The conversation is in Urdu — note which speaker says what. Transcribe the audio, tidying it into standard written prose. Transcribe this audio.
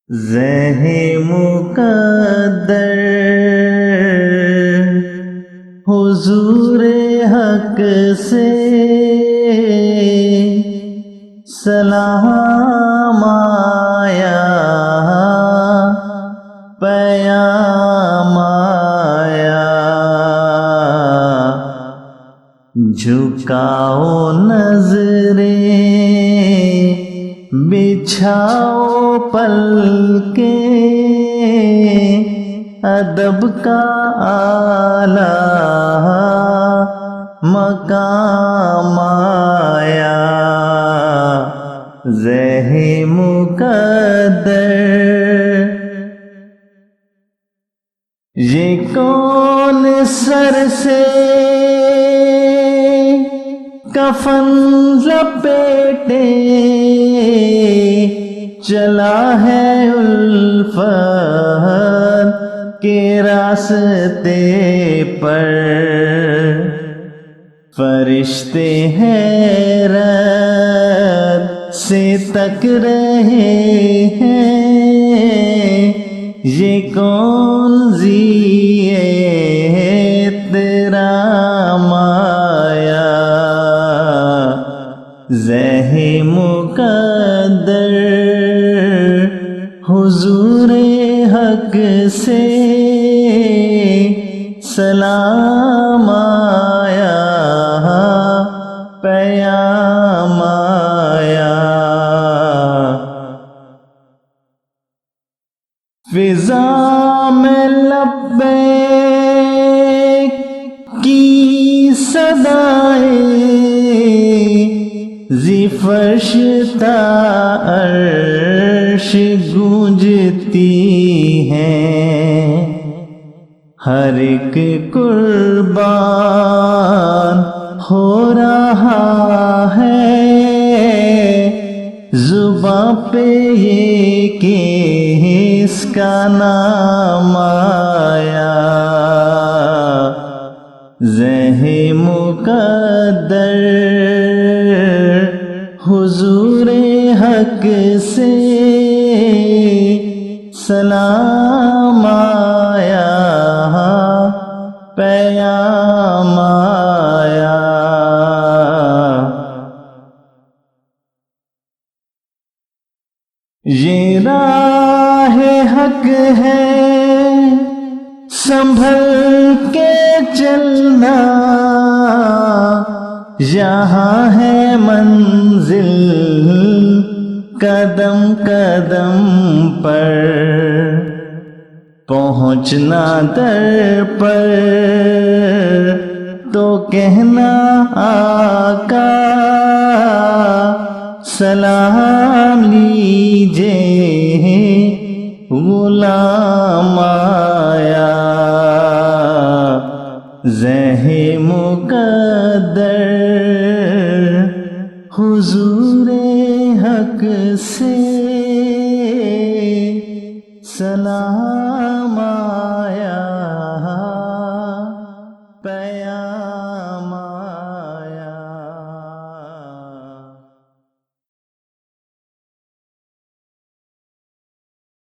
Speaker 1: زہ مقدر حضور حق سے سلام آیا، پیام آیا۔ جھکاؤ نظریں، بچھاؤ پلکیں، ادب کا اعلیٰ مقام آیا۔ زہ مقدر یہ کون سر سے کفن لپیٹے چلا ہے الفت کے راستے پر؟ فرشتے حیرت سے تک رہے ہیں، یہ کون ذی احترام آیا۔ زہ مقدر حضور حق سے سلام آیا، پیام آیا۔ فضا میں لبیک کی صدائیں ذی فرش تا عرش گونجتی ہیں، ہر ایک قربان ہو رہا ہے، زباں پہ یہ کہ اس کا نام آیا۔ زہ مقدر حضور حق سے سلام آیا، پیام آیا۔ یہ راہ حق ہے، سنبھل کے چلنا، یہاں ہے منزل قدم قدم پر، پہنچنا در پر تو کہنا آقا سلام لیجے، غلام آیا۔ زہ مقدر حضور حق سے سلام